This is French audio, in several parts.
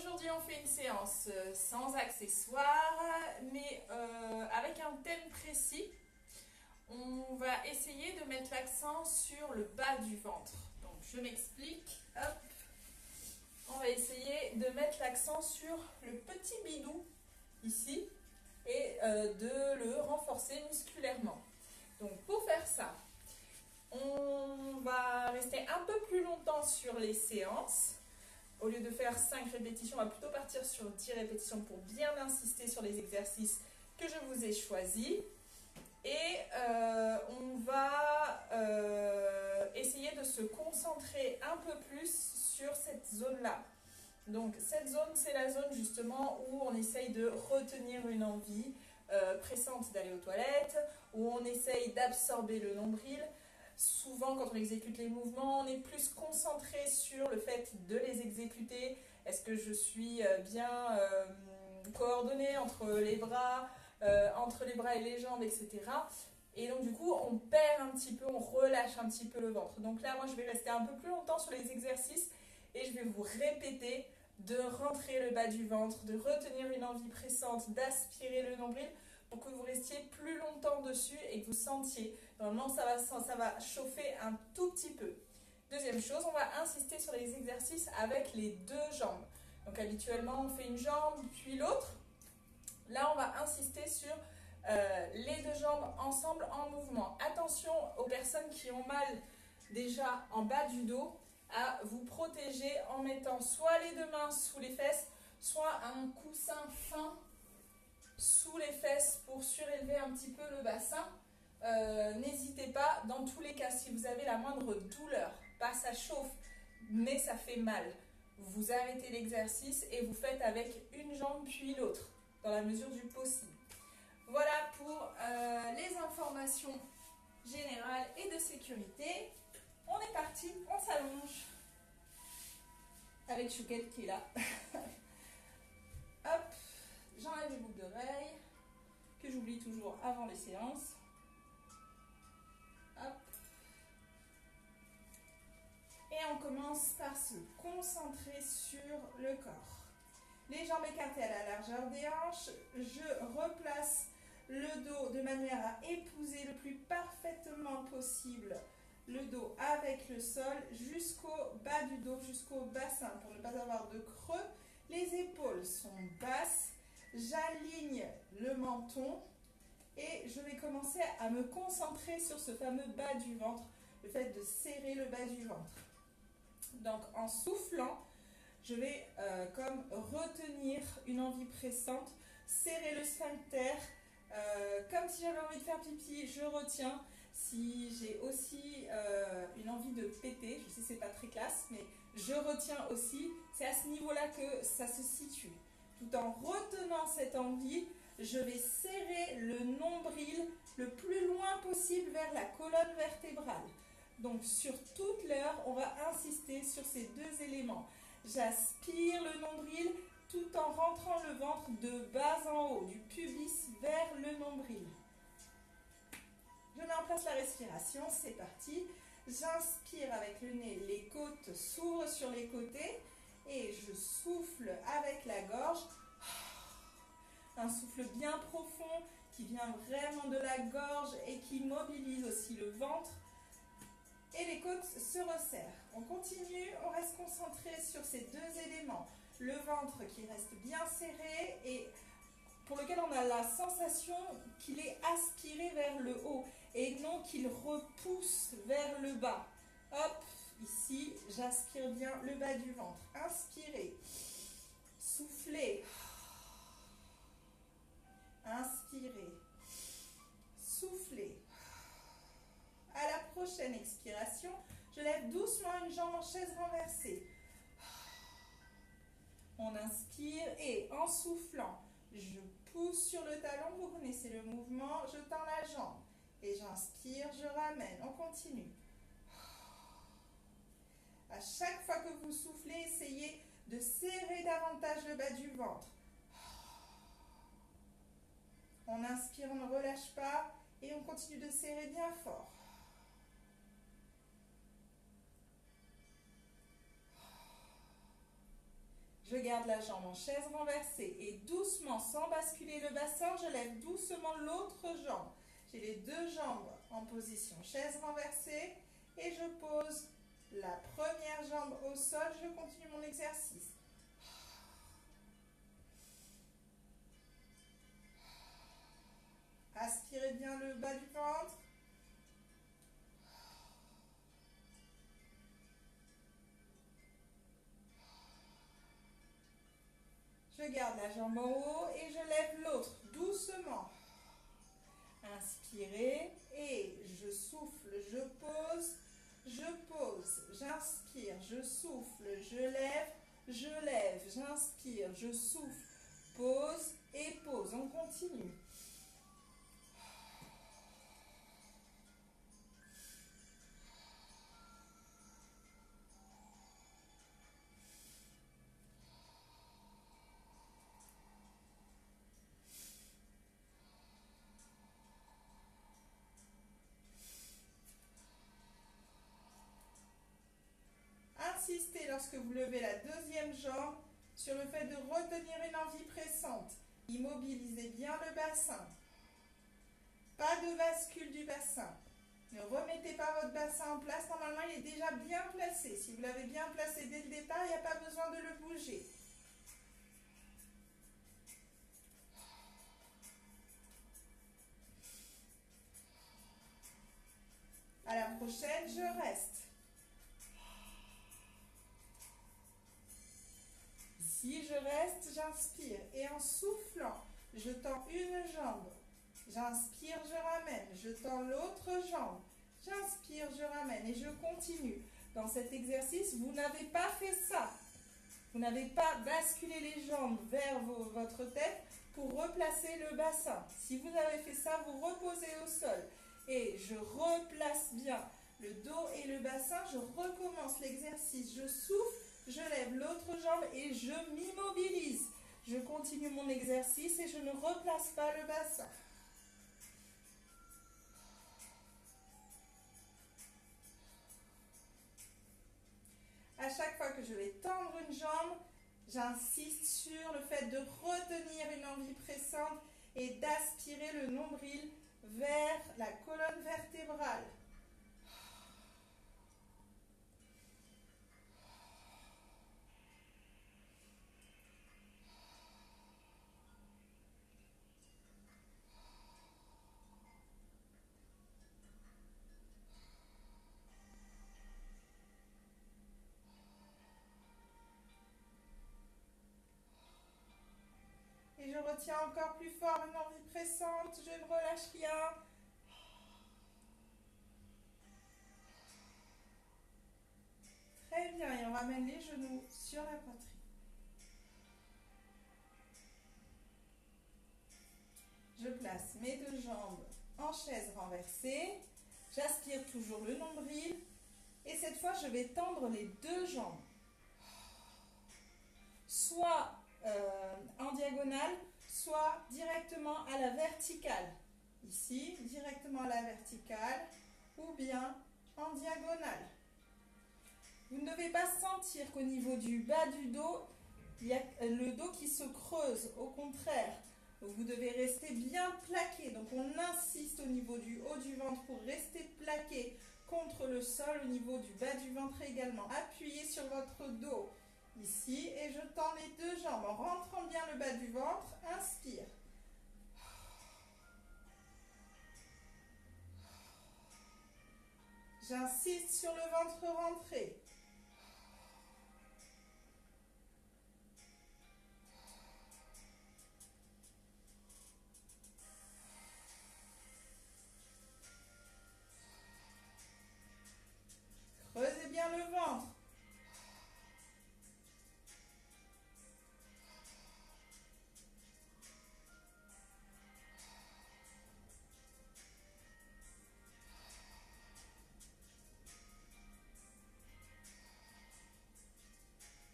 Aujourd'hui, on fait une séance sans accessoires, mais avec un thème précis. On va essayer de mettre l'accent sur le bas du ventre. Donc, je m'explique. Hop. On va essayer de mettre l'accent sur le petit bidou, ici, et de le renforcer musculairement. Donc, pour faire ça, on va rester un peu plus longtemps sur les séances. Au lieu de faire 5 répétitions, on va plutôt partir sur 10 répétitions pour bien insister sur les exercices que je vous ai choisis. Et on va essayer de se concentrer un peu plus sur cette zone-là. Donc cette zone, c'est la zone justement où on essaye de retenir une envie pressante d'aller aux toilettes, où on essaye d'absorber le nombril. Souvent, quand on exécute les mouvements, on est plus concentré sur le fait de les exécuter. Est-ce que je suis bien coordonnée entre les bras et les jambes, etc. Et donc, du coup, on perd un petit peu, on relâche un petit peu le ventre. Donc là, moi, je vais rester un peu plus longtemps sur les exercices et je vais vous répéter de rentrer le bas du ventre, de retenir une envie pressante, d'aspirer le nombril, pour que vous restiez plus longtemps dessus et que vous sentiez. Normalement, ça va chauffer un tout petit peu. Deuxième chose, on va insister sur les exercices avec les deux jambes. Donc habituellement, on fait une jambe puis l'autre. Là, on va insister sur les deux jambes ensemble en mouvement. Attention aux personnes qui ont mal déjà en bas du dos à vous protéger en mettant soit les deux mains sous les fesses, soit un coussin fin sous les fesses pour surélever un petit peu le bassin. N'hésitez pas, dans tous les cas, si vous avez la moindre douleur, pas ça chauffe, mais ça fait mal, vous arrêtez l'exercice et vous faites avec une jambe puis l'autre, dans la mesure du possible. Voilà pour les informations générales et de sécurité. On est parti, on s'allonge avec Chouquette qui est là. Hop. J'enlève les boucles d'oreilles que j'oublie toujours avant les séances. Hop. Et on commence par se concentrer sur le corps. Les jambes écartées à la largeur des hanches. Je replace le dos de manière à épouser le plus parfaitement possible le dos avec le sol jusqu'au bas du dos, jusqu'au bassin pour ne pas avoir de creux. Les épaules sont basses. J'aligne le menton et je vais commencer à me concentrer sur ce fameux bas du ventre, le fait de serrer le bas du ventre. Donc en soufflant, je vais comme retenir une envie pressante, serrer le sphincter, comme si j'avais envie de faire pipi, je retiens. Si j'ai aussi une envie de péter, je sais que c'est pas très classe, mais je retiens aussi, c'est à ce niveau-là que ça se situe. Tout en retenant cette envie, je vais serrer le nombril le plus loin possible vers la colonne vertébrale. Donc sur toute l'heure, on va insister sur ces deux éléments. J'aspire le nombril tout en rentrant le ventre de bas en haut, du pubis vers le nombril. Je mets en place la respiration, c'est parti. J'inspire avec le nez, les côtes s'ouvrent sur les côtés. Et je souffle avec la gorge, un souffle bien profond qui vient vraiment de la gorge et qui mobilise aussi le ventre. Et les côtes se resserrent. On continue, on reste concentré sur ces deux éléments. Le ventre qui reste bien serré et pour lequel on a la sensation qu'il est aspiré vers le haut et non qu'il repousse vers le bas. Hop! Ici, j'aspire bien le bas du ventre. Inspirez. Soufflez. Inspirez. Soufflez. À la prochaine expiration, je lève doucement une jambe en chaise renversée. On inspire et en soufflant, je pousse sur le talon. Vous connaissez le mouvement. Je tends la jambe. Et j'inspire, je ramène. On continue. À chaque fois que vous soufflez, essayez de serrer davantage le bas du ventre. On inspire, on ne relâche pas et on continue de serrer bien fort. Je garde la jambe en chaise renversée et doucement, sans basculer le bassin, je lève doucement l'autre jambe. J'ai les deux jambes en position chaise renversée et je pose la première jambe au sol. Je continue mon exercice. Aspirez bien le bas du ventre. Je garde la jambe en haut et je lève l'autre doucement. Inspirez et je souffle, je pose, j'inspire, je souffle, je lève, j'inspire, je souffle, pose et pose. On continue. Insistez lorsque vous levez la deuxième jambe sur le fait de retenir une envie pressante. Immobilisez bien le bassin. Pas de bascule du bassin. Ne remettez pas votre bassin en place. Normalement, il est déjà bien placé. Si vous l'avez bien placé dès le départ, il n'y a pas besoin de le bouger. À la prochaine, je reste. Si je reste, j'inspire. Et en soufflant, je tends une jambe. J'inspire, je ramène. Je tends l'autre jambe. J'inspire, je ramène. Et je continue. Dans cet exercice, vous n'avez pas fait ça. Vous n'avez pas basculé les jambes vers votre tête pour replacer le bassin. Si vous avez fait ça, vous reposez au sol. Et je replace bien le dos et le bassin. Je recommence l'exercice. Je souffle, je lève l'autre jambe et je m'immobilise. Je continue mon exercice et je ne replace pas le bassin. À chaque fois que je vais tendre une jambe, j'insiste sur le fait de retenir une envie pressante et d'aspirer le nombril vers la colonne vertébrale. Et je retiens encore plus fort une envie pressante, je ne relâche rien. Très bien, et on ramène les genoux sur la poitrine. Je place mes deux jambes en chaise renversée. J'aspire toujours le nombril. Et cette fois, je vais tendre les deux jambes. Soit en diagonale, soit directement à la verticale. Ici, directement à la verticale, ou bien en diagonale. Vous ne devez pas sentir qu'au niveau du bas du dos, il y a le dos qui se creuse. Au contraire, vous devez rester bien plaqué. Donc on insiste au niveau du haut du ventre pour rester plaqué contre le sol, au niveau du bas du ventre également. Appuyez sur votre dos ici et je tends les deux jambes en rentrant bien le bas du ventre. Inspire. J'insiste sur le ventre rentré. Creusez bien le ventre.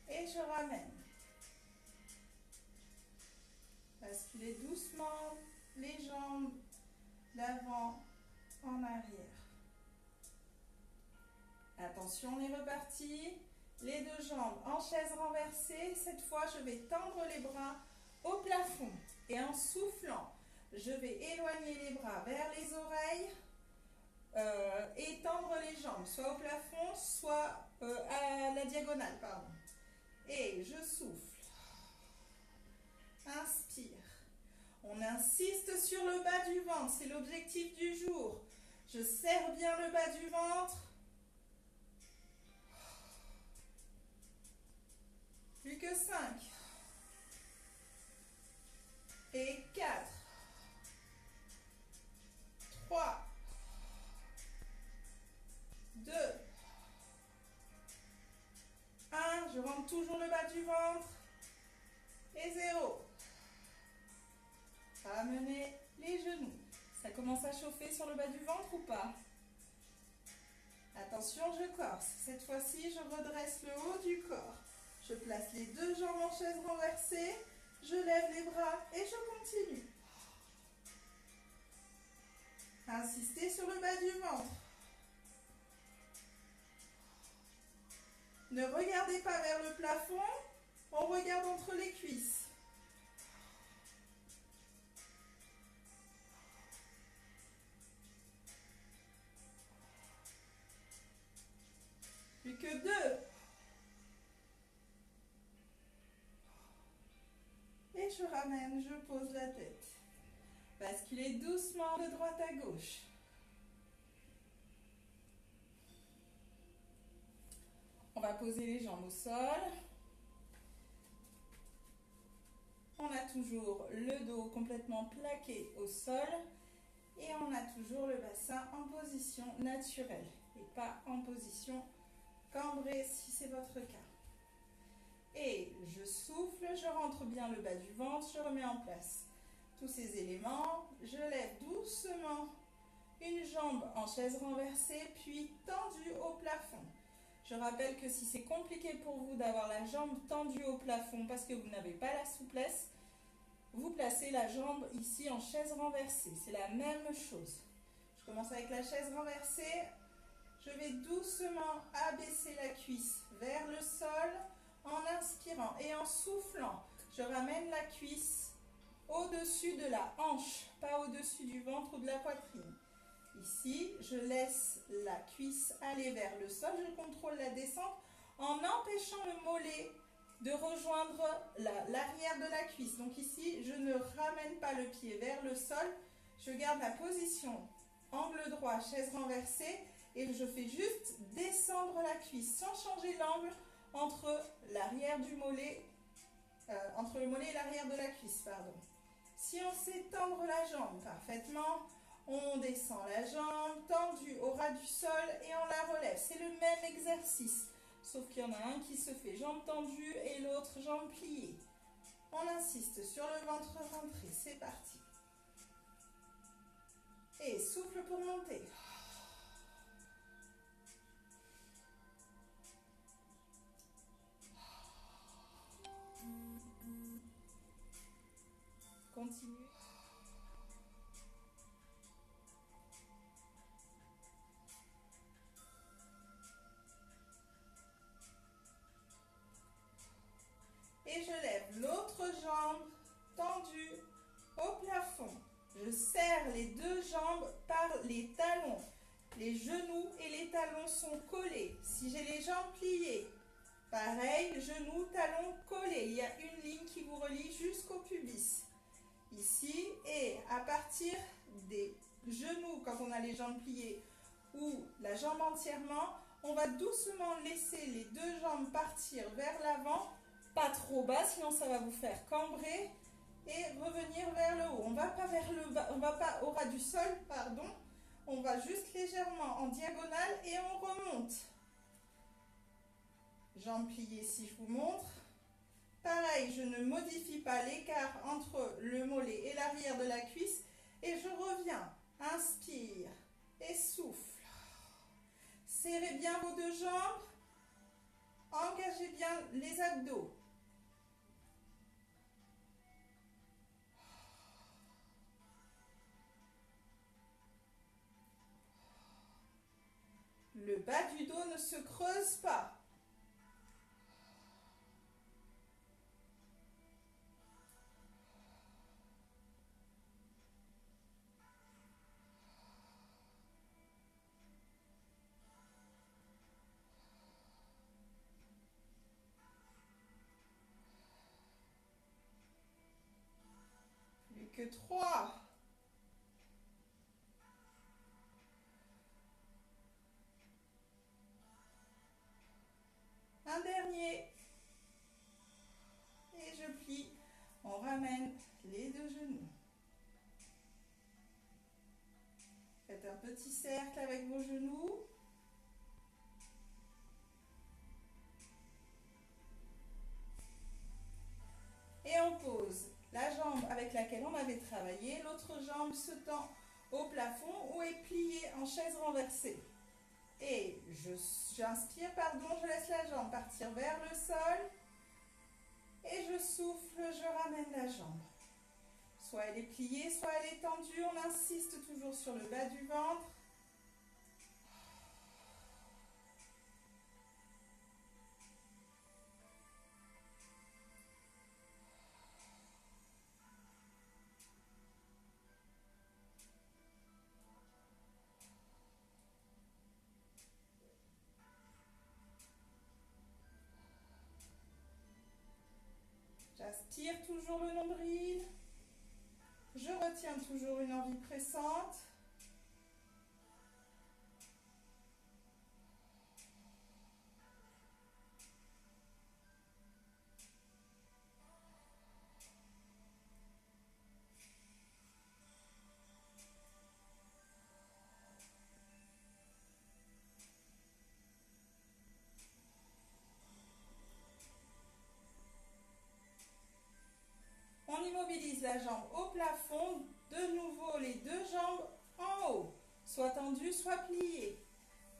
Et je ramène. Basculez doucement les jambes d'avant en arrière. Attention, on est reparti. les deux jambes en chaise renversée. Cette fois, je vais tendre les bras au plafond. Et en soufflant, je vais éloigner les bras vers les oreilles et tendre les jambes, soit au plafond, soit à la diagonale, pardon. Et je souffle. Inspire. On insiste sur le bas du ventre, c'est l'objectif du jour. Je serre bien le bas du ventre. Plus que 5. Et 4. 3. 2. 1. Je rentre toujours le bas du ventre. Et 0. Ramenez les genoux. Ça commence à chauffer sur le bas du ventre ou pas? Attention, je corse. Cette fois-ci, je redresse le haut du corps. Je place les deux jambes en chaise renversée. Je lève les bras et je continue. Insistez sur le bas du ventre. Ne regardez pas vers le plafond. On regarde entre les cuisses. Plus que 2. Et je ramène, je pose la tête. Basculez doucement de droite à gauche. On va poser les jambes au sol. On a toujours le dos complètement plaqué au sol. Et on a toujours le bassin en position naturelle et pas en position cambrée si c'est votre cas. Et je souffle, je rentre bien le bas du ventre, je remets en place tous ces éléments. Je lève doucement une jambe en chaise renversée, puis tendue au plafond. Je rappelle que si c'est compliqué pour vous d'avoir la jambe tendue au plafond parce que vous n'avez pas la souplesse, vous placez la jambe ici en chaise renversée. C'est la même chose. Je commence avec la chaise renversée. Je vais doucement abaisser la cuisse vers le sol en inspirant et en soufflant. Je ramène la cuisse au-dessus de la hanche, pas au-dessus du ventre ou de la poitrine. Ici, je laisse la cuisse aller vers le sol. Je contrôle la descente en empêchant le mollet de rejoindre l'arrière de la cuisse. Donc ici, je ne ramène pas le pied vers le sol. Je garde la position angle droit, chaise renversée et je fais juste descendre la cuisse sans changer l'angle entre l'arrière du mollet, entre le mollet et l'arrière de la cuisse, pardon. Si on sait tendre la jambe parfaitement, on descend la jambe tendue au ras du sol et on la relève. C'est le même exercice, sauf qu'il y en a un qui se fait jambe tendue et l'autre jambe pliée. On insiste sur le ventre rentré, c'est parti. Et souffle pour monter. Continue. Et je lève l'autre jambe tendue au plafond. Je serre les deux jambes par les talons. Les genoux et les talons sont collés. Si j'ai les jambes pliées, pareil, genoux, talons collés. Il y a une ligne qui vous relie jusqu'au pubis. Ici, et à partir des genoux, quand on a les jambes pliées, ou la jambe entièrement, on va doucement laisser les deux jambes partir vers l'avant, pas trop bas, sinon ça va vous faire cambrer, et revenir vers le haut. On ne va pas vers le bas, on va pas au ras du sol, pardon, on va juste légèrement en diagonale et on remonte. Jambes pliées si je vous montre. Pareil, je ne modifie pas l'écart entre le mollet et l'arrière de la cuisse et je reviens. Inspire et souffle. Serrez bien vos deux jambes. Engagez bien les abdos. Le bas du dos ne se creuse pas. que 3. Un dernier. Et je plie. On ramène les deux genoux. Faites un petit cercle avec vos genoux. Et on pose la jambe avec laquelle on avait travaillé. L'autre jambe se tend au plafond ou est pliée en chaise renversée. Et j'inspire, je laisse la jambe partir vers le sol. Et je souffle, je ramène la jambe. Soit elle est pliée, soit elle est tendue. On insiste toujours sur le bas du ventre. J'aspire toujours le nombril. Je retiens toujours une envie pressante. On immobilise la jambe au plafond. De nouveau, les deux jambes en haut. Soit tendues, soit pliées.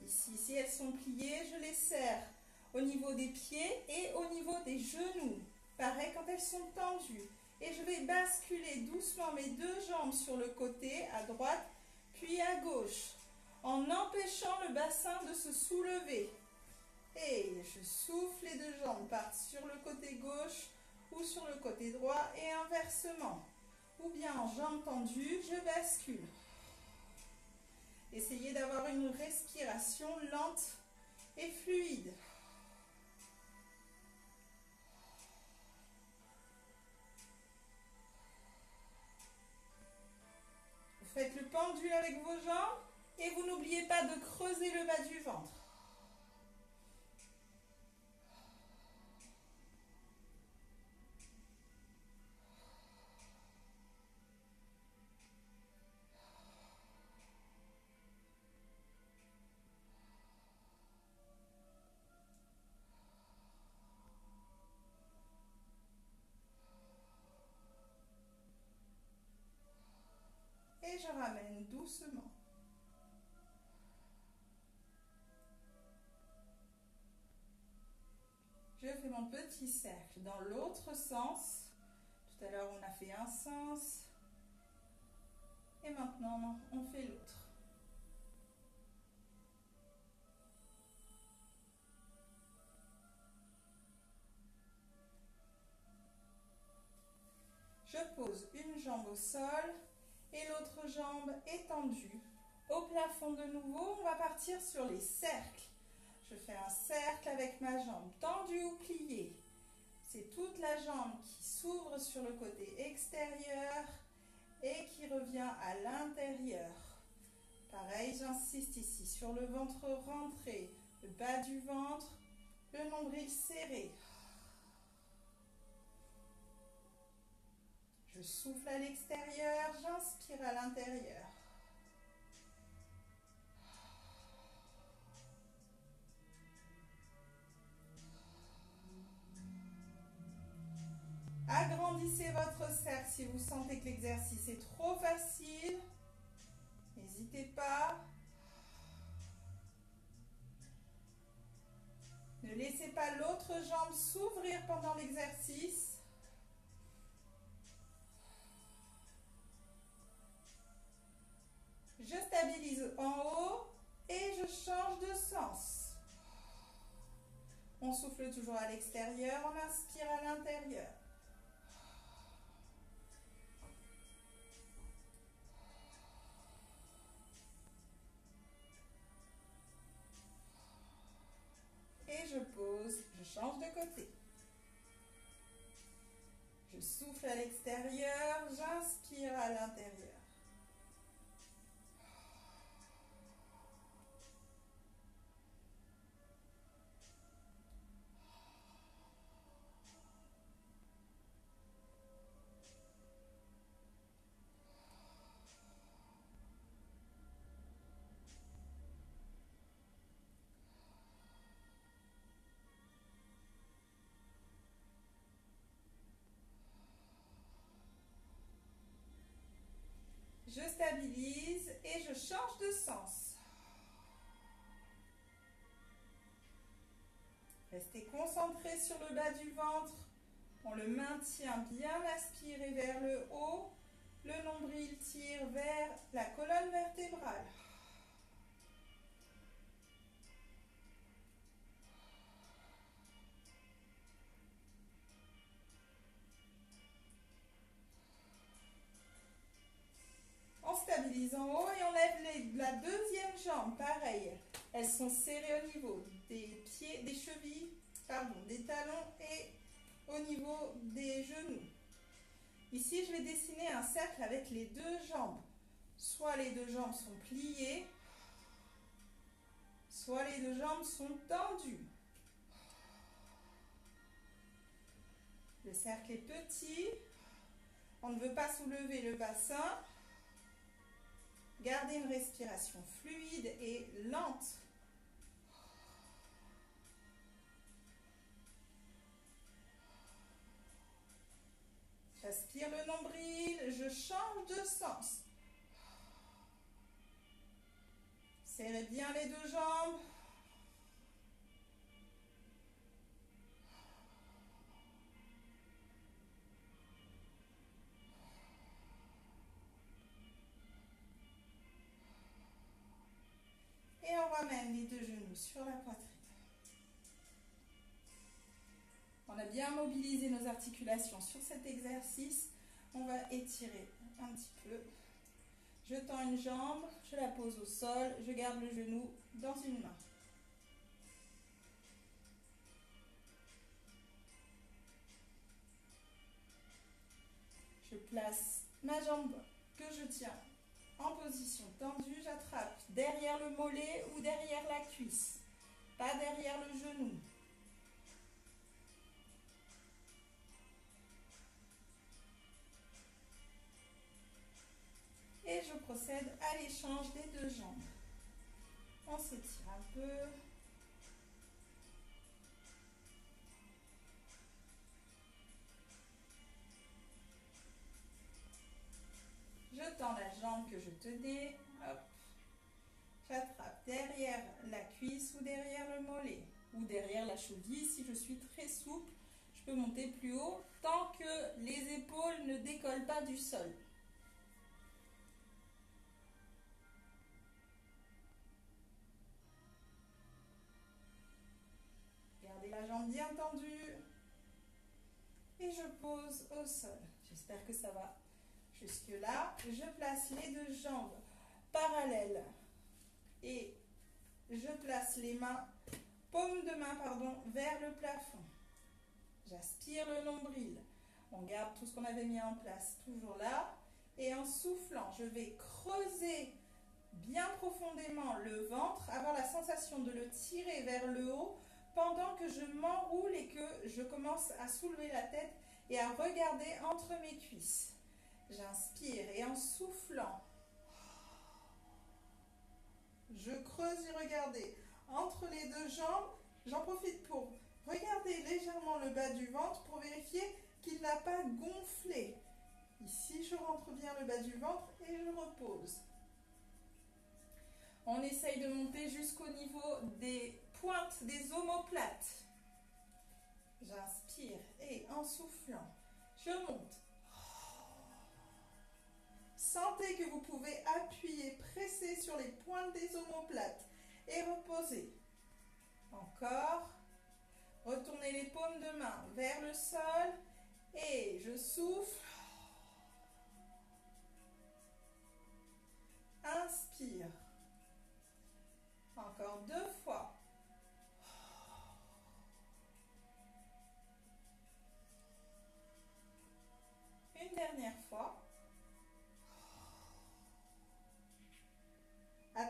Ici, si elles sont pliées, je les serre au niveau des pieds et au niveau des genoux. Pareil quand elles sont tendues. Et je vais basculer doucement mes deux jambes sur le côté, à droite, puis à gauche, en empêchant le bassin de se soulever. Et je souffle, les deux jambes partent sur le côté gauche ou sur le côté droit et inversement. Ou bien en jambes tendues, je bascule. Essayez d'avoir une respiration lente et fluide. Vous faites le pendule avec vos jambes et vous n'oubliez pas de creuser le bas du ventre. Et je ramène doucement. Je fais mon petit cercle dans l'autre sens. Tout à l'heure, on a fait un sens. Et maintenant, on fait l'autre. Je pose une jambe au sol et l'autre jambe étendue. Au plafond de nouveau, on va partir sur les cercles. Je fais un cercle avec ma jambe tendue ou pliée. C'est toute la jambe qui s'ouvre sur le côté extérieur et qui revient à l'intérieur. Pareil, j'insiste ici sur le ventre rentré, le bas du ventre, le nombril serré. Je souffle à l'extérieur, j'inspire à l'intérieur. Agrandissez votre cercle si vous sentez que l'exercice est trop facile. N'hésitez pas. Ne laissez pas l'autre jambe s'ouvrir pendant l'exercice. Je stabilise en haut et je change de sens. On souffle toujours à l'extérieur, on inspire à l'intérieur. Et je pose, je change de côté. Je souffle à l'extérieur, j'inspire à l'intérieur. Je stabilise et je change de sens. Restez concentré sur le bas du ventre. On le maintient bien aspiré vers le haut. Le nombril tire vers la colonne vertébrale. On stabilise en haut et on lève la deuxième jambe, pareil. Elles sont serrées au niveau des pieds, des chevilles, pardon, des talons et au niveau des genoux. Ici, je vais dessiner un cercle avec les deux jambes. Soit les deux jambes sont pliées, soit les deux jambes sont tendues. Le cercle est petit. On ne veut pas soulever le bassin. Gardez une respiration fluide et lente. J'aspire le nombril, je change de sens. Serrez bien les deux jambes. Et on ramène les deux genoux sur la poitrine. On a bien mobilisé nos articulations sur cet exercice. On va étirer un petit peu. Je tends une jambe, je la pose au sol, je garde le genou dans une main. Je place ma jambe que je tiens en position tendue, j'attrape derrière le mollet ou derrière la cuisse, pas derrière le genou. Et je procède à l'échange des deux jambes. On s'étire un peu. Je tends la jambe que je tenais. Hop. J'attrape derrière la cuisse ou derrière le mollet ou derrière la cheville. Si je suis très souple, je peux monter plus haut tant que les épaules ne décollent pas du sol. Gardez la jambe bien tendue et je pose au sol. J'espère que ça va jusque là. Je place les deux jambes parallèles et je place les mains, paume de main, pardon, vers le plafond. J'aspire le nombril. On garde tout ce qu'on avait mis en place toujours là. Et en soufflant, je vais creuser bien profondément le ventre, avoir la sensation de le tirer vers le haut pendant que je m'enroule et que je commence à soulever la tête et à regarder entre mes cuisses. J'inspire et en soufflant, je creuse et regardez entre les deux jambes. J'en profite pour regarder légèrement le bas du ventre pour vérifier qu'il n'a pas gonflé. Ici, je rentre bien le bas du ventre et je repose. On essaye de monter jusqu'au niveau des pointes des omoplates. J'inspire et en soufflant, je monte. Sentez que vous pouvez appuyer, presser sur les pointes des omoplates et reposer. Encore. Retournez les paumes de main vers le sol et je souffle. Inspire. Encore 2 fois.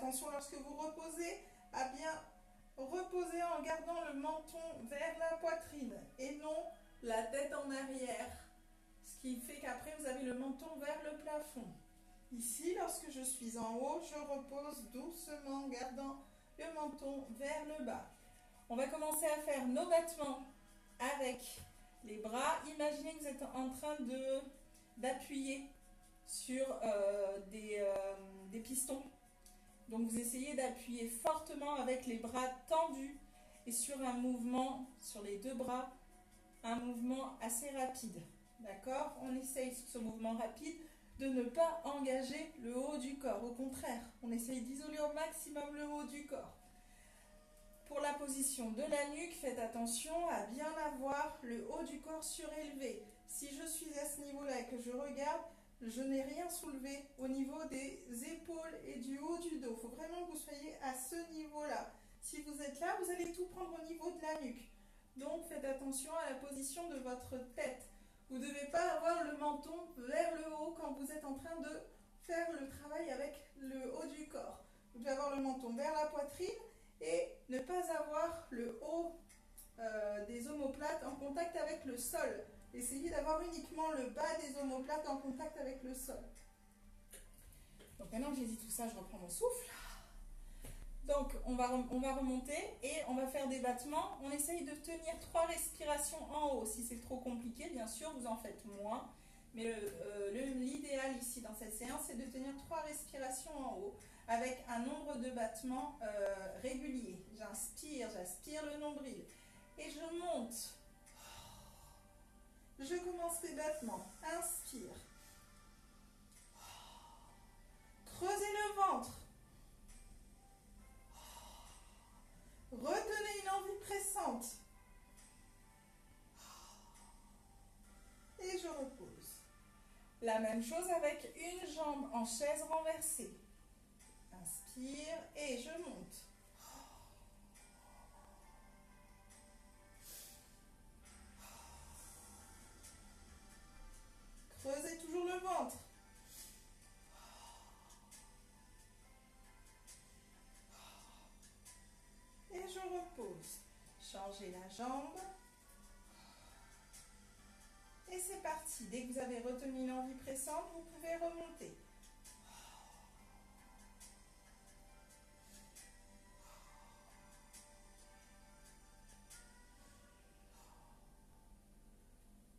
Attention lorsque vous reposez à bien reposer en gardant le menton vers la poitrine et non la tête en arrière. Ce qui fait qu'après vous avez le menton vers le plafond. Ici, lorsque je suis en haut, je repose doucement en gardant le menton vers le bas. On va commencer à faire nos battements avec les bras. Imaginez que vous êtes en train d'appuyer sur des pistons. Donc vous essayez d'appuyer fortement avec les bras tendus et sur un mouvement, sur les deux bras, un mouvement assez rapide. D'accord? On essaye sur ce mouvement rapide de ne pas engager le haut du corps. Au contraire, on essaye d'isoler au maximum le haut du corps. Pour la position de la nuque, faites attention à bien avoir le haut du corps surélevé. Si je suis à ce niveau-là et que je regarde, je n'ai rien soulevé au niveau des épaules et du haut du dos. Il faut vraiment que vous soyez à ce niveau-là. Si vous êtes là, vous allez tout prendre au niveau de la nuque. Donc faites attention à la position de votre tête. Vous ne devez pas avoir le menton vers le haut quand vous êtes en train de faire le travail avec le haut du corps. Vous devez avoir le menton vers la poitrine et ne pas avoir le haut des omoplates en contact avec le sol. Essayez d'avoir uniquement le bas des omoplates en contact avec le sol. Donc maintenant que j'ai dit tout ça, je reprends mon souffle. Donc on va remonter et on va faire des battements. On essaye de tenir 3 respirations en haut. Si c'est trop compliqué, bien sûr, vous en faites moins. Mais l'idéal ici dans cette séance, c'est de tenir 3 respirations en haut avec un nombre de battements réguliers. J'inspire, j'aspire le nombril et je monte. Je commence les battements. Inspire. Creusez le ventre. Retenez une envie pressante. Et je repose. La même chose avec une jambe en chaise renversée. Inspire et je monte. Creusez toujours le ventre. Et je repose. Changez la jambe. Et c'est parti. Dès que vous avez retenu une envie pressante, vous pouvez remonter.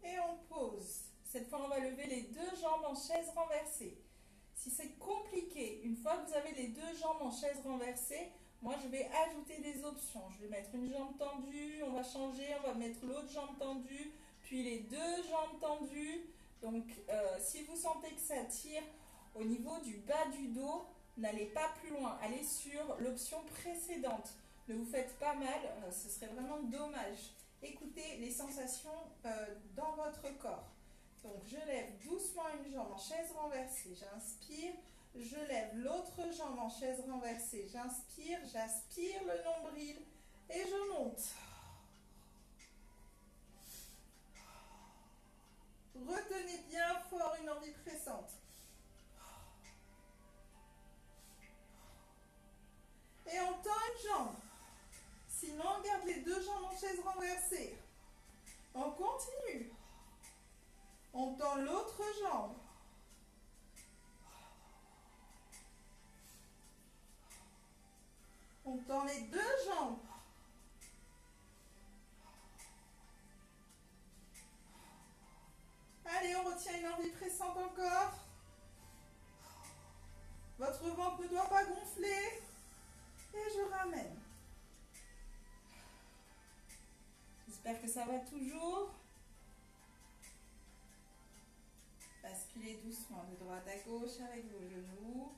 Et on pose. Cette fois, on va lever les 2 jambes en chaise renversée. Si c'est compliqué, une fois que vous avez les 2 jambes en chaise renversée, moi je vais ajouter des options. Je vais mettre une jambe tendue, on va changer, on va mettre l'autre jambe tendue, puis les 2 jambes tendues. Donc si vous sentez que ça tire au niveau du bas du dos, n'allez pas plus loin, allez sur l'option précédente. Ne vous faites pas mal, ce serait vraiment dommage. Écoutez les sensations dans votre corps. Donc je lève doucement une jambe en chaise renversée, j'inspire, je lève l'autre jambe en chaise renversée, j'inspire, j'aspire le nombril et je monte. Retenez bien fort une envie pressante. Et on tend une jambe. Sinon, on garde les 2 jambes en chaise renversée. On continue. On tend l'autre jambe. On tend les 2 jambes. Allez, on retient une envie pressante encore. Votre ventre ne doit pas gonfler. Et je ramène. J'espère que ça va toujours. Basculez doucement de droite à gauche avec vos genoux.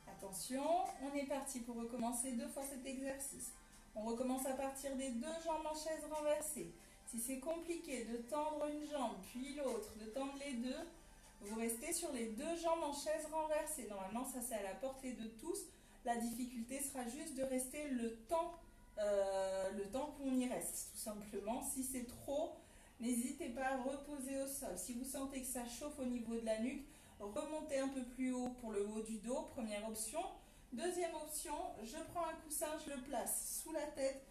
Attention, on est parti pour recommencer 2 fois cet exercice. On recommence à partir des 2 jambes en chaise renversée. Si c'est compliqué de tendre une jambe puis l'autre, de tendre les 2, vous restez sur les 2 jambes en chaise renversée. Normalement, ça c'est à la portée de tous. La difficulté sera juste de rester le temps qu'on y reste, tout simplement. Si c'est trop, n'hésitez pas à reposer au sol. Si vous sentez que ça chauffe au niveau de la nuque, remonter un peu plus haut pour le haut du dos, première option. Deuxième option, je prends un coussin, je le place sous la tête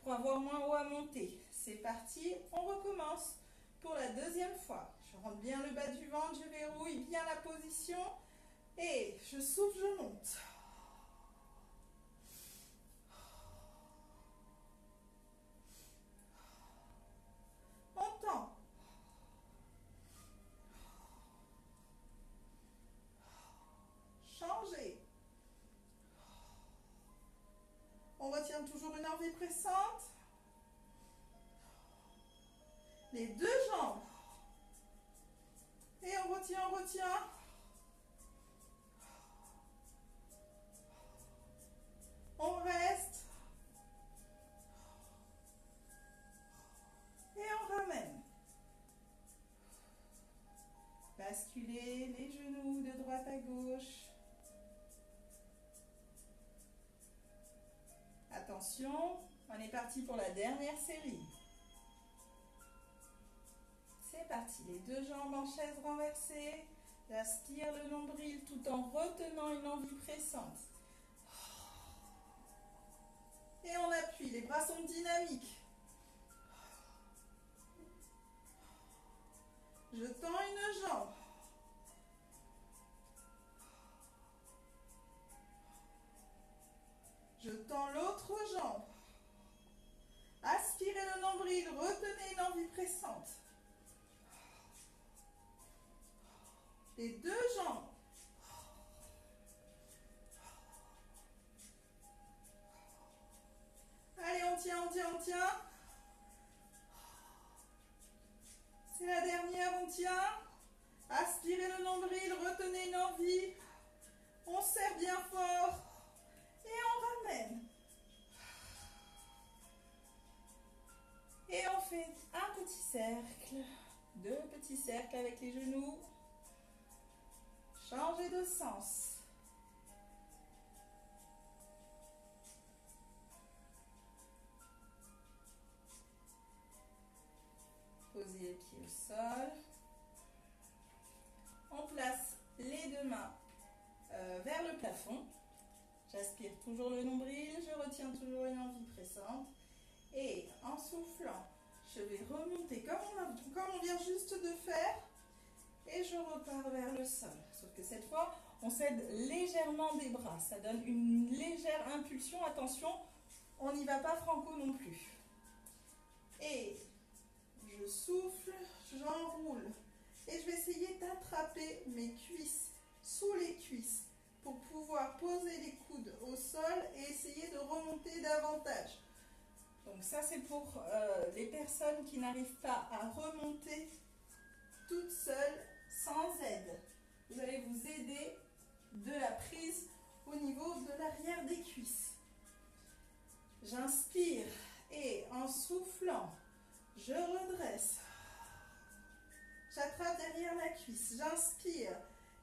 pour avoir moins haut à monter. C'est parti, on recommence pour la deuxième fois. Je rentre bien le bas du ventre, je verrouille bien la position et je souffle, je monte. On tend. Changez. On retient toujours une envie pressante. Les deux jambes. Et on retient, on retient. On reste. Et on ramène. Basculez les genoux de droite à gauche. Attention, on est parti pour la dernière série. C'est parti, les deux jambes en chaise renversée. J'aspire le nombril tout en retenant une envie pressante. Et on appuie, les bras sont dynamiques. Je tends une jambe. Je tends l'autre jambe. Aspirez le nombril, retenez une envie pressante. Les deux jambes. Allez, on tient, on tient, on tient. C'est la dernière, on tient. Aspirez le nombril, retenez une envie. On serre bien fort. Et on ramène. Et on fait un petit cercle. Deux petits cercles avec les genoux. Changez de sens. Posez les pieds au sol. On place les deux mains vers le plafond. J'aspire toujours le nombril, je retiens toujours une envie pressante. Et en soufflant, je vais remonter comme on vient juste de faire. Et je repars vers le sol. Sauf que cette fois, on cède légèrement des bras. Ça donne une légère impulsion. Attention, on n'y va pas franco non plus. Et je souffle, j'enroule. Et je vais essayer d'attraper mes cuisses sous les cuisses pour pouvoir poser les coudes au sol et essayer de remonter davantage. Donc ça, c'est pour les personnes qui n'arrivent pas à remonter toutes seules sans aide. Vous allez vous aider de la prise au niveau de l'arrière des cuisses. J'inspire et en soufflant, je redresse. J'attrape derrière la cuisse. J'inspire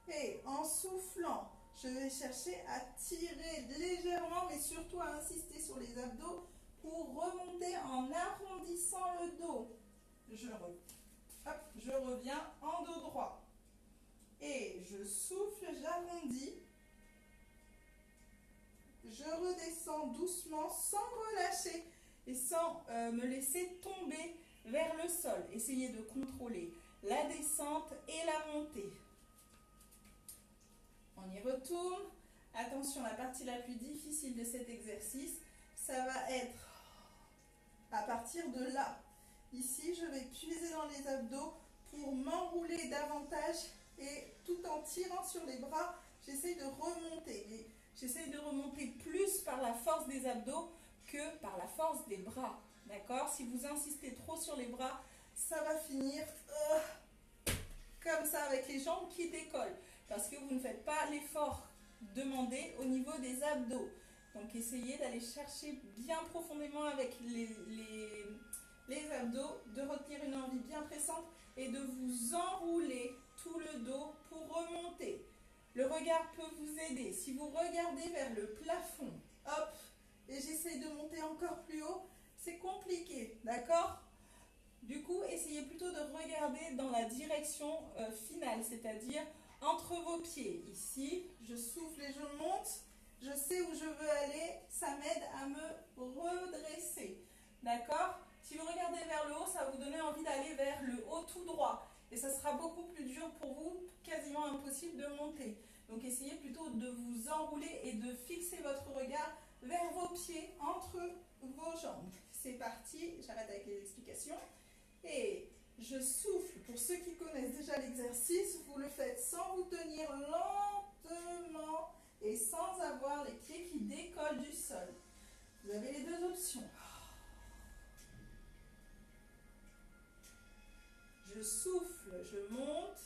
et en soufflant, je vais chercher à tirer légèrement, mais surtout à insister sur les abdos pour remonter en arrondissant le dos. Je reviens en dos droit. Et je souffle, j'arrondis. Je redescends doucement sans relâcher et sans me laisser tomber vers le sol. Essayez de contrôler la descente et la montée. On y retourne. Attention, la partie la plus difficile de cet exercice, ça va être à partir de là. Ici, je vais puiser dans les abdos pour m'enrouler davantage et tout en tirant sur les bras, j'essaye de remonter. Et j'essaye de remonter plus par la force des abdos que par la force des bras. D'accord? Si vous insistez trop sur les bras, ça va finir comme ça avec les jambes qui décollent. Parce que vous ne faites pas l'effort demandé au niveau des abdos. Donc essayez d'aller chercher bien profondément avec les abdos, de retenir une envie bien pressante et de vous enrouler tout le dos pour remonter. Le regard peut vous aider. Si vous regardez vers le plafond, hop, et j'essaye de monter encore plus haut, c'est compliqué, d'accord? Du coup, essayez plutôt de regarder dans la direction finale, c'est-à-dire entre vos pieds. Ici, je souffle et je monte. Je sais où je veux aller. Ça m'aide à me redresser. D'accord? Si vous regardez vers le haut, ça va vous donner envie d'aller vers le haut tout droit. Et ça sera beaucoup plus dur pour vous, quasiment impossible de monter. Donc essayez plutôt de vous enrouler et de fixer votre regard vers vos pieds, entre vos jambes. C'est parti, j'arrête avec les explications. Et je souffle. Pour ceux qui connaissent déjà l'exercice, vous le faites sans vous tenir, lentement et sans avoir les pieds qui décollent du sol. Vous avez les deux options. Je souffle, je monte.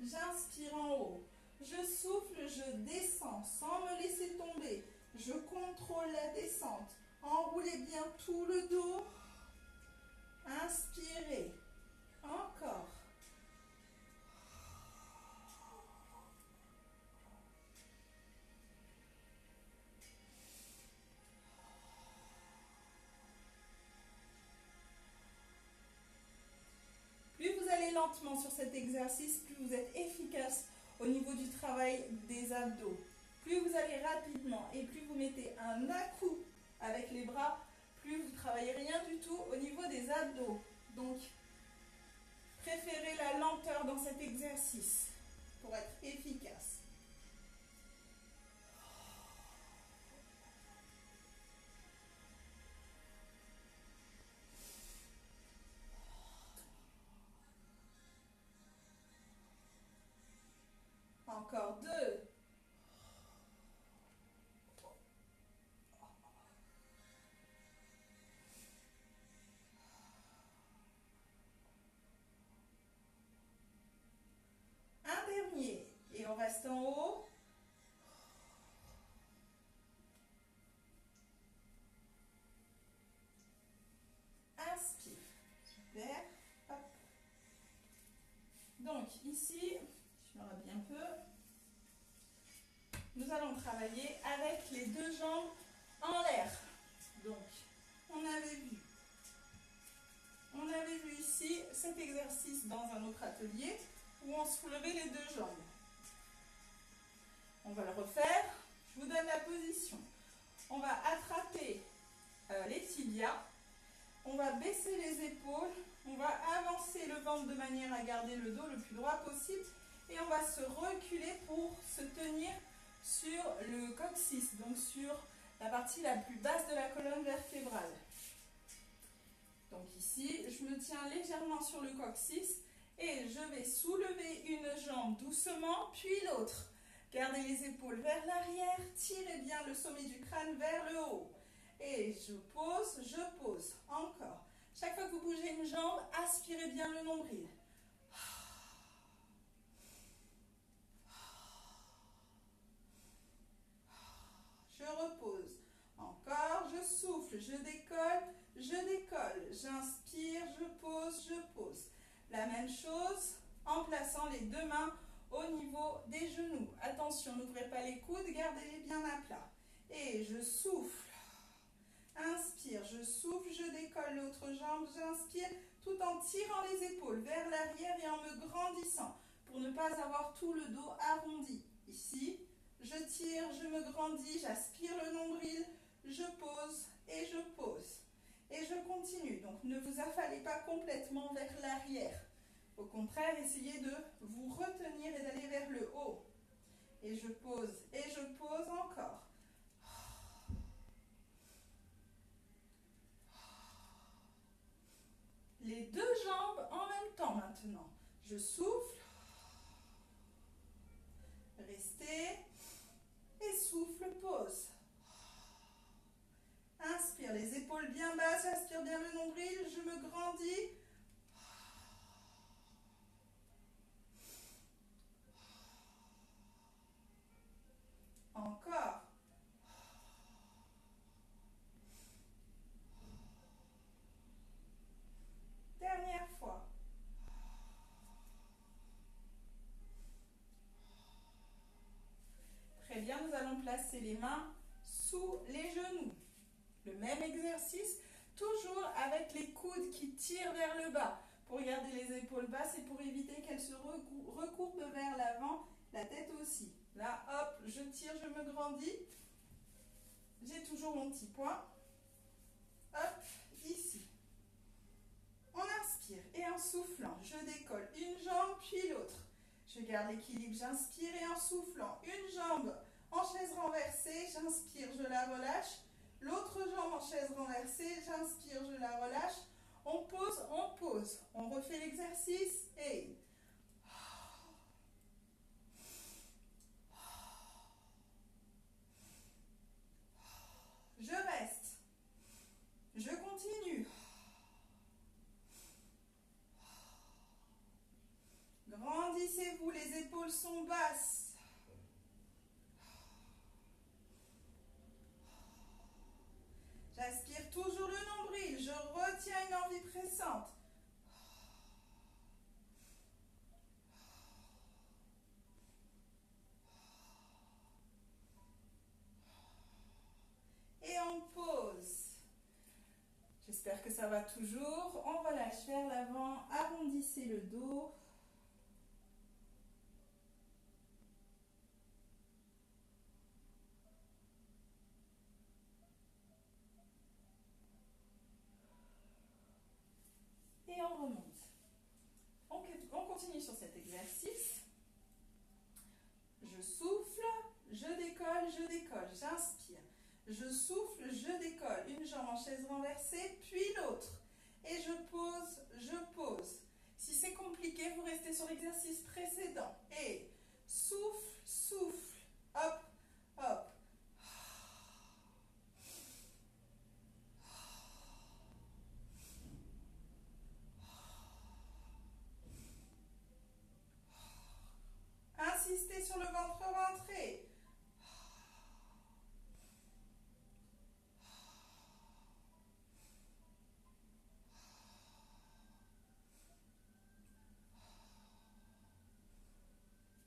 J'inspire en haut. Je souffle, je descends sans me laisser tomber. Je contrôle la descente. Enroulez bien tout le dos. Inspirez. Encore. Plus vous allez lentement sur cet exercice, plus vous êtes efficace au niveau du travail des abdos. Plus vous allez rapidement et plus vous mettez un à-coup avec les bras, plus vous ne travaillez rien du tout au niveau des abdos. Donc, préférez la lenteur dans cet exercice pour être efficace. Encore 2. Un dernier. Et on reste en haut. Inspire. Super. Hop. Donc ici, je me rhabille un peu. Nous allons travailler avec les deux jambes en l'air. Donc, on avait vu ici cet exercice dans un autre atelier où on soulevait les deux jambes. On va le refaire. Je vous donne la position. On va attraper les tibias. On va baisser les épaules. On va avancer le ventre de manière à garder le dos le plus droit possible. Et on va se reculer pour se tenir sur le coccyx, donc sur la partie la plus basse de la colonne vertébrale. Donc ici, je me tiens légèrement sur le coccyx et je vais soulever une jambe doucement, puis l'autre. Gardez les épaules vers l'arrière, tirez bien le sommet du crâne vers le haut. Et je pose, encore. Chaque fois que vous bougez une jambe, aspirez bien le nombril. Je repose. Encore, je souffle, je décolle. J'inspire, je pose. La même chose en plaçant les deux mains au niveau des genoux. Attention, n'ouvrez pas les coudes, gardez-les bien à plat. Et je souffle. Inspire, je souffle, je décolle l'autre jambe, j'inspire tout en tirant les épaules vers l'arrière et en me grandissant pour ne pas avoir tout le dos arrondi. Ici, je tire, je me grandis, j'aspire le nombril, je pose. Et je continue. Donc ne vous affalez pas complètement vers l'arrière. Au contraire, essayez de vous retenir et d'aller vers le haut. Et je pose encore. Les deux jambes en même temps maintenant. Je souffle. Restez. Et souffle, pose. Inspire, les épaules bien basses, aspire bien le nombril, je me grandis. Encore. Dernière fois. Très bien, nous allons placer les mains sous les genoux. Le même exercice, toujours avec les coudes qui tirent vers le bas. Pour garder les épaules basses et pour éviter qu'elles se recourbent vers l'avant, la tête aussi. Là, hop, je tire, je me grandis. J'ai toujours mon petit point. Hop, ici. On inspire et en soufflant, je décolle une jambe puis l'autre. Je garde l'équilibre, j'inspire et en soufflant, une jambe en chaise renversée, j'inspire, je la relâche. L'autre jambe en chaise renversée, j'inspire, je la relâche. On pose, on pose. On refait l'exercice et... Je reste. Je continue. Grandissez-vous, les épaules sont basses. J'aspire toujours le nombril, je retiens une envie pressante. Et on pose. J'espère que ça va toujours. On relâche vers l'avant, arrondissez le dos. Et on remonte. On continue sur cet exercice. Je souffle, je décolle, j'inspire. Je souffle, je décolle. Une jambe en chaise renversée, puis l'autre. Et je pose, je pose. Si c'est compliqué, vous restez sur l'exercice précédent. Et souffle, souffle. Hop, hop. Insistez sur le ventre rentré.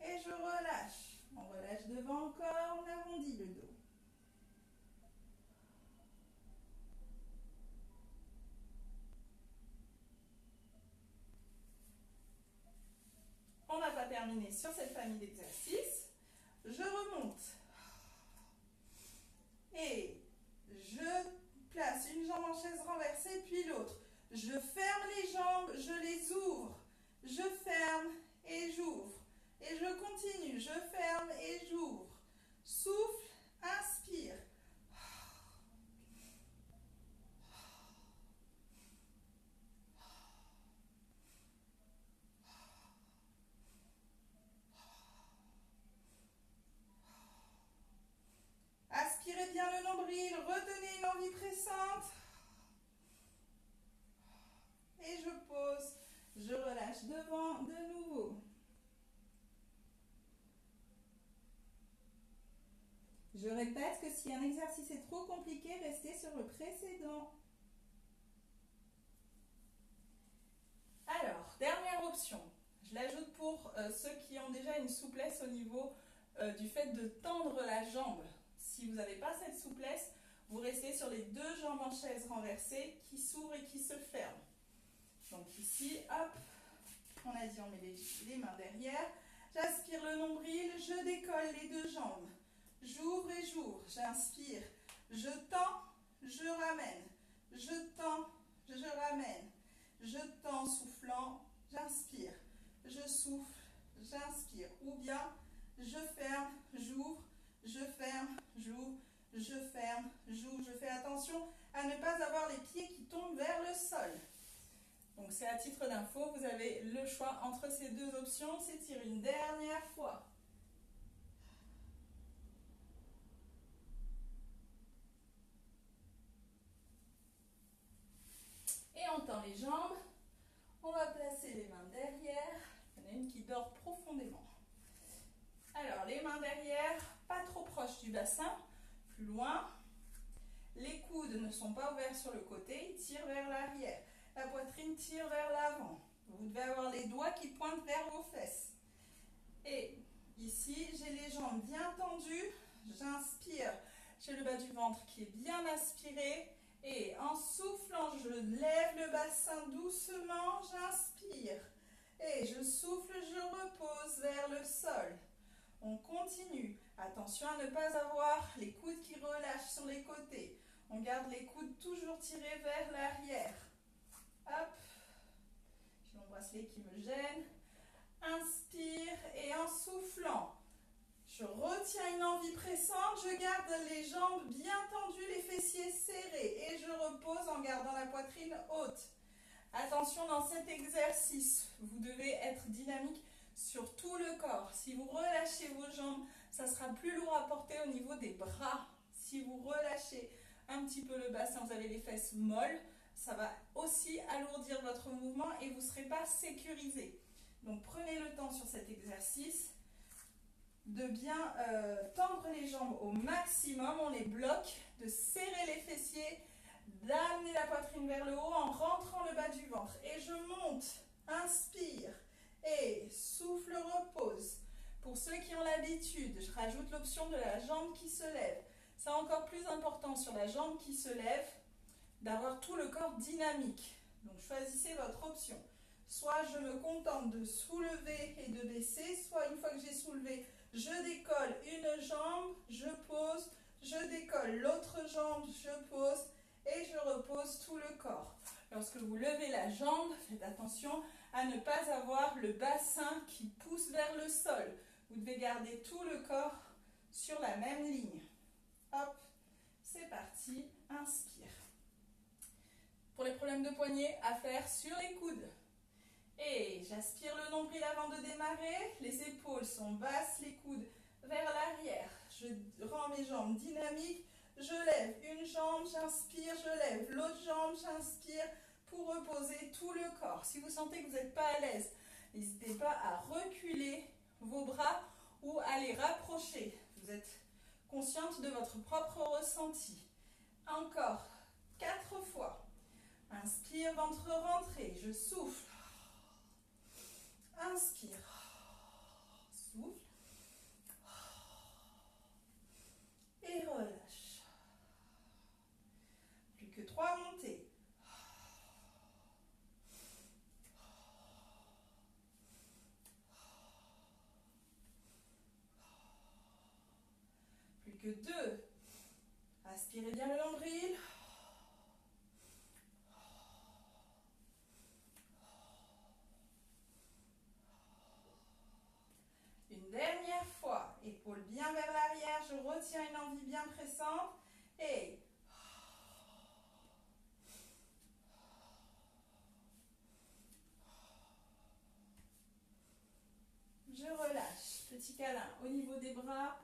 Et je relâche. On relâche devant encore, on arrondit le dos. On n'a pas terminé sur cette famille d'exercices. Je remonte. Et je place une jambe en chaise renversée, puis l'autre. Je ferme les jambes, je les ouvre. Je ferme et j'ouvre. Et je continue, je ferme et j'ouvre. Souffle, inspire. Aspirez bien le nombril, retenez une envie pressante. Et je pose, je relâche devant de nouveau. Je répète que si un exercice est trop compliqué, restez sur le précédent. Alors, dernière option. Je l'ajoute pour ceux qui ont déjà une souplesse au niveau du fait de tendre la jambe. Si vous n'avez pas cette souplesse, vous restez sur les deux jambes en chaise renversée qui s'ouvrent et qui se ferment. Donc ici, hop, on a dit on met les mains derrière. J'aspire le nombril, je décolle les deux jambes. J'ouvre et j'ouvre, j'inspire, je tends, je ramène, je tends, je ramène, je tends soufflant, j'inspire, je souffle, j'inspire, ou bien je ferme, j'ouvre, je ferme, j'ouvre, je ferme, j'ouvre, je fais attention à ne pas avoir les pieds qui tombent vers le sol. Donc c'est à titre d'info, vous avez le choix entre ces deux options, s'étire une dernière fois. Et on tend les jambes, on va placer les mains derrière, il y en a une qui dort profondément. Alors les mains derrière, pas trop proches du bassin, plus loin. Les coudes ne sont pas ouverts sur le côté, ils tirent vers l'arrière. La poitrine tire vers l'avant. Vous devez avoir les doigts qui pointent vers vos fesses. Et ici, j'ai les jambes bien tendues, j'inspire, j'ai le bas du ventre qui est bien aspiré Et en soufflant, je lève le bassin doucement, j'inspire. Et je souffle, je repose vers le sol. On continue. Attention à ne pas avoir les coudes qui relâchent sur les côtés. On garde les coudes toujours tirés vers l'arrière. Hop. J'ai mon bracelet qui me gêne. Inspire et en soufflant, je retiens une envie pressante. Je garde les jambes bien tendues, les fessiers serrés. Et je repose en gardant la poitrine haute. Attention dans cet exercice, vous devez être dynamique sur tout le corps. Si vous relâchez vos jambes, ça sera plus lourd à porter au niveau des bras. Si vous relâchez un petit peu le bassin, vous avez les fesses molles, ça va aussi alourdir votre mouvement et vous ne serez pas sécurisé. Donc prenez le temps sur cet exercice de bien tendre les jambes au maximum. On les bloque, de serrer les fessiers, d'amener la poitrine vers le haut en rentrant le bas du ventre. Et je monte, inspire et souffle, repose. Pour ceux qui ont l'habitude, je rajoute l'option de la jambe qui se lève. C'est encore plus important sur la jambe qui se lève d'avoir tout le corps dynamique. Donc choisissez votre option. Soit je me contente de soulever et de baisser, soit une fois que j'ai soulevé, je décolle une jambe, je pose, je décolle l'autre jambe, je pose et je repose tout le corps. Lorsque vous levez la jambe, faites attention à ne pas avoir le bassin qui pousse vers le sol. Vous devez garder tout le corps sur la même ligne. Hop, c'est parti, inspire. Pour les problèmes de poignet, à faire sur les coudes. Et j'aspire le nombril avant de démarrer. Les épaules sont basses, les coudes vers l'arrière. Je rends mes jambes dynamiques. Je lève une jambe, j'inspire, je lève l'autre jambe, j'inspire pour reposer tout le corps. Si vous sentez que vous n'êtes pas à l'aise, n'hésitez pas à reculer vos bras ou à les rapprocher. Vous êtes consciente de votre propre ressenti. Encore 4 fois. Inspire, ventre rentré, je souffle. Inspire, souffle et relâche. Plus que 3 montées. Plus que 2. Aspirez bien le nombril. Une dernière fois, épaules bien vers l'arrière, je retiens une envie bien pressante et je relâche. Petit câlin au niveau des bras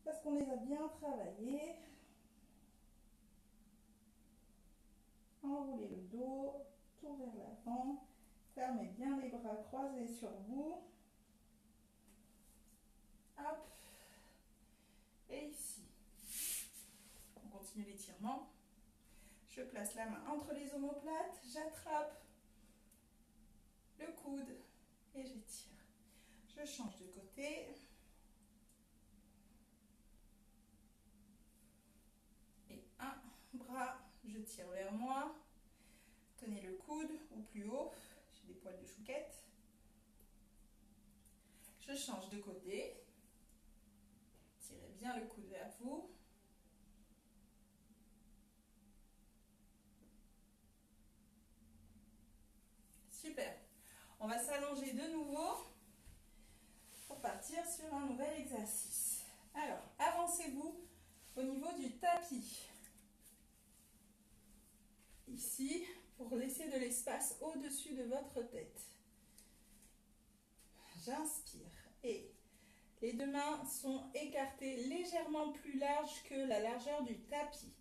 parce qu'on les a bien travaillés. Enroulez le dos, tour vers l'avant, fermez bien les bras croisés sur vous. Hop, et ici, on continue l'étirement. Je place la main entre les omoplates, j'attrape le coude et j'étire. Je change de côté. Et un bras, je tire vers moi. Tenez le coude ou plus haut, j'ai des poils de chouquette. Je change de côté. Tirez bien le coude vers vous. Super. On va s'allonger de nouveau pour partir sur un nouvel exercice. Alors, avancez-vous au niveau du tapis. Ici, pour laisser de l'espace au-dessus de votre tête. J'inspire et les deux mains sont écartées légèrement plus larges que la largeur du tapis.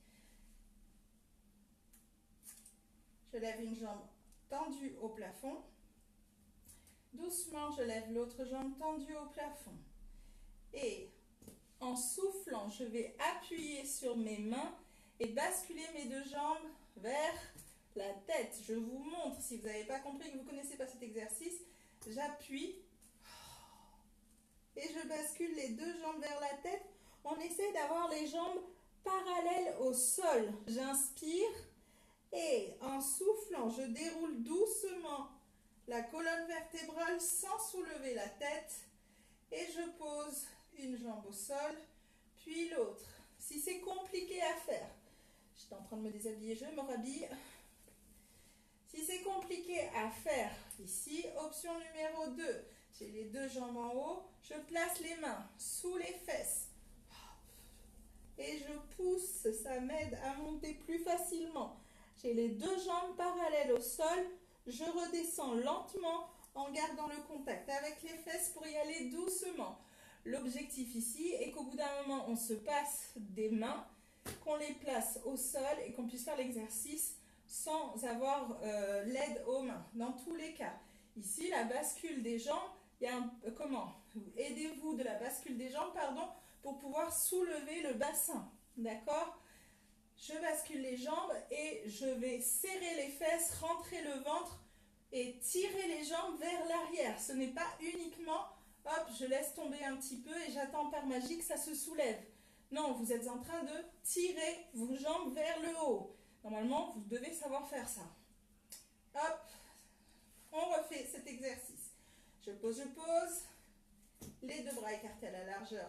Je lève une jambe tendue au plafond. Doucement, je lève l'autre jambe tendue au plafond. Et en soufflant, je vais appuyer sur mes mains et basculer mes deux jambes vers la tête. Je vous montre, si vous n'avez pas compris, que vous ne connaissez pas cet exercice, j'appuie et je bascule les deux jambes vers la tête. On essaie d'avoir les jambes parallèles au sol. J'inspire et en soufflant, je déroule doucement la colonne vertébrale sans soulever la tête et je pose une jambe au sol, puis l'autre. Si c'est compliqué à faire, j'étais en train de me déshabiller, je me rhabille. Si c'est compliqué à faire ici, option numéro 2, j'ai les deux jambes en haut, je place les mains sous les fesses et je pousse, ça m'aide à monter plus facilement. J'ai les deux jambes parallèles au sol, je redescends lentement en gardant le contact avec les fesses pour y aller doucement. L'objectif ici est qu'au bout d'un moment, on se passe des mains, qu'on les place au sol et qu'on puisse faire l'exercice sans avoir l'aide aux mains, dans tous les cas. Ici, la bascule des jambes, il y a comment? Aidez-vous de la bascule des jambes, pardon, pour pouvoir soulever le bassin, d'accord? Je bascule les jambes et je vais serrer les fesses, rentrer le ventre et tirer les jambes vers l'arrière. Ce n'est pas uniquement, hop, je laisse tomber un petit peu et j'attends par magie que ça se soulève. Non, vous êtes en train de tirer vos jambes vers le haut. Normalement, vous devez savoir faire ça. Hop, on refait cet exercice. Je pose, les deux bras écartés à la largeur,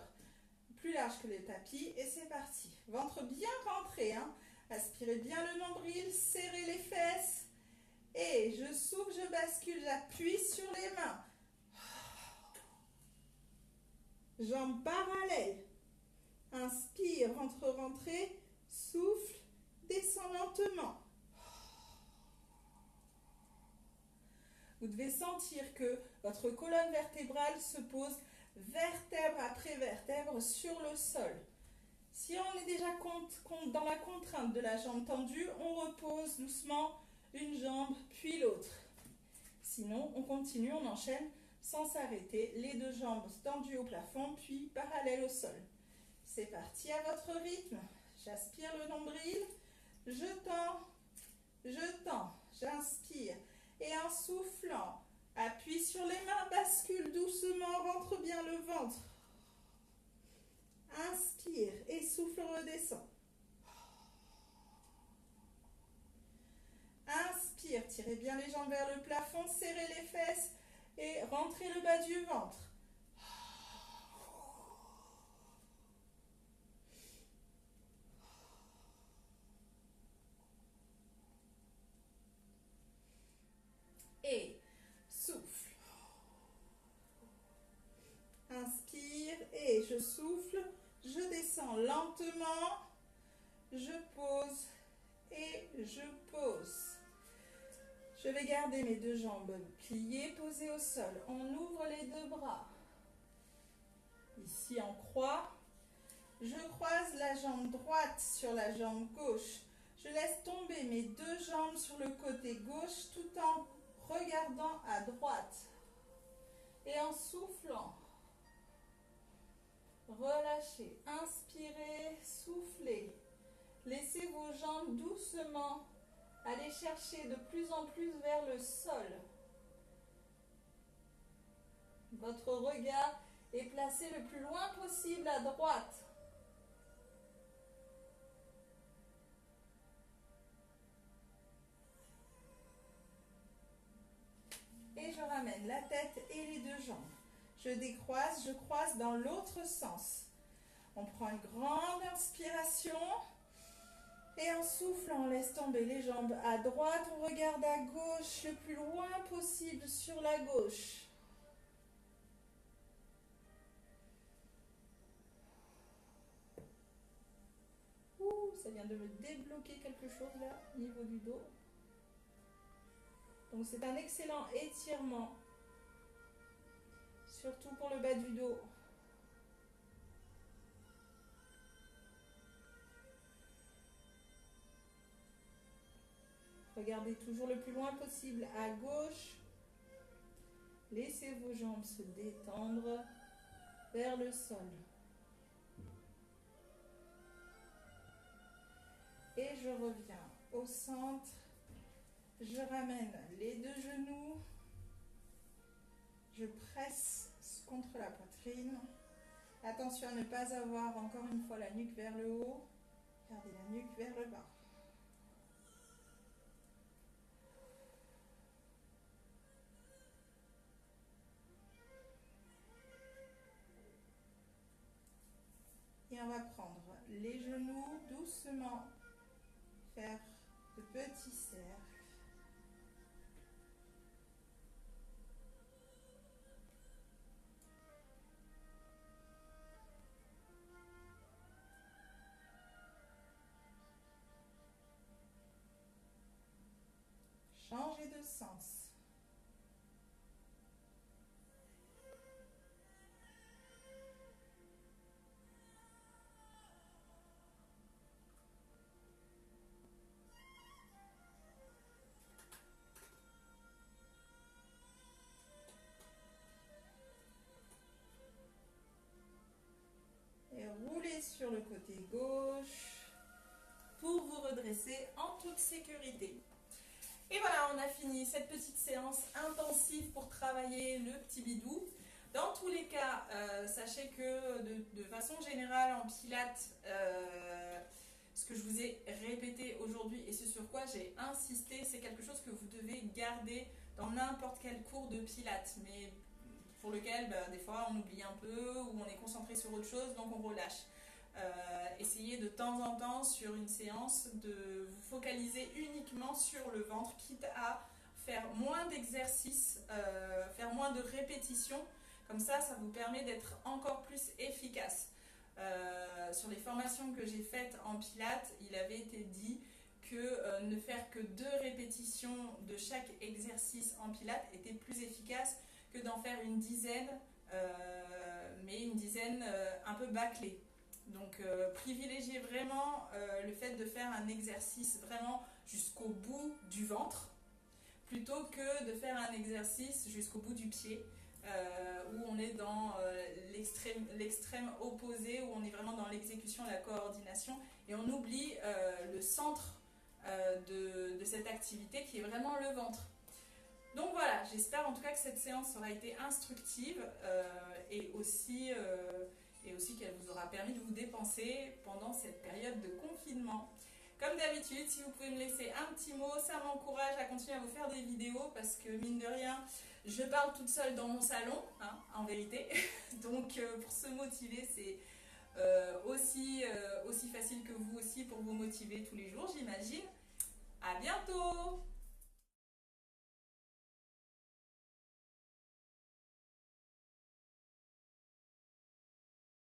plus large que le tapis, et c'est parti. Ventre bien rentré, hein. Aspirez bien le nombril, serrez les fesses, et je souffle, je bascule, j'appuie sur les mains. Jambes parallèles. Inspire, ventre rentré, souffle, descend lentement. Vous devez sentir que votre colonne vertébrale se pose vertèbre après vertèbre sur le sol. Si on est déjà dans la contrainte de la jambe tendue, on repose doucement une jambe puis l'autre. Sinon, on continue, on enchaîne sans s'arrêter. Les deux jambes tendues au plafond puis parallèles au sol. C'est parti à votre rythme. J'aspire le nombril, je tends, j'inspire. Et en soufflant, appuie sur les mains, bascule doucement, rentre bien le ventre. Inspire et souffle, redescend. Inspire, tirez bien les jambes vers le plafond, serrez les fesses et rentrez le bas du ventre. Et souffle. Inspire et je souffle. Je descends lentement. Je pose et je pose. Je vais garder mes deux jambes pliées, posées au sol. On ouvre les deux bras. Ici en croix. Je croise la jambe droite sur la jambe gauche. Je laisse tomber mes deux jambes sur le côté gauche tout en regardant à droite. Et en soufflant, relâchez, inspirez, soufflez. Laissez vos jambes doucement aller chercher de plus en plus vers le sol. Votre regard est placé le plus loin possible à droite. Et je ramène la tête et les deux jambes. Je décroise, je croise dans l'autre sens. On prend une grande inspiration. Et en soufflant, on laisse tomber les jambes à droite. On regarde à gauche le plus loin possible sur la gauche. Ouh, ça vient de me débloquer quelque chose là, au niveau du dos. Donc c'est un excellent étirement, surtout pour le bas du dos. Regardez toujours le plus loin possible à gauche. Laissez vos jambes se détendre vers le sol. Et je reviens au centre. Je ramène les deux genoux. Je presse contre la poitrine. Attention à ne pas avoir encore une fois la nuque vers le haut. Gardez la nuque vers le bas. Et on va prendre les genoux doucement, faire de petits cercles. Changer de sens. Et roulez sur le côté gauche pour vous redresser en toute sécurité. Et voilà, on a fini cette petite séance intensive pour travailler le petit bidou. Dans tous les cas, sachez que de façon générale en pilates, ce que je vous ai répété aujourd'hui et ce sur quoi j'ai insisté, c'est quelque chose que vous devez garder dans n'importe quel cours de pilates, mais pour lequel des fois on oublie un peu ou on est concentré sur autre chose, donc on relâche. Essayez de temps en temps sur une séance de vous focaliser uniquement sur le ventre, quitte à faire moins d'exercices, faire moins de répétitions. Comme ça vous permet d'être encore plus efficace. Sur les formations que j'ai faites en pilates, il avait été dit que ne faire que 2 répétitions de chaque exercice en pilates était plus efficace que d'en faire une dizaine, mais une dizaine un peu bâclée. Donc privilégiez vraiment le fait de faire un exercice vraiment jusqu'au bout du ventre, plutôt que de faire un exercice jusqu'au bout du pied, où on est dans l'extrême opposé, où on est vraiment dans l'exécution, la coordination, et on oublie le centre de cette activité qui est vraiment le ventre. Donc voilà, j'espère en tout cas que cette séance aura été instructive et aussi qu'elle vous aura permis de vous dépenser pendant cette période de confinement. Comme d'habitude, si vous pouvez me laisser un petit mot, ça m'encourage à continuer à vous faire des vidéos parce que mine de rien, je parle toute seule dans mon salon, hein, en vérité. Donc pour se motiver, c'est aussi facile que vous aussi pour vous motiver tous les jours, j'imagine. À bientôt!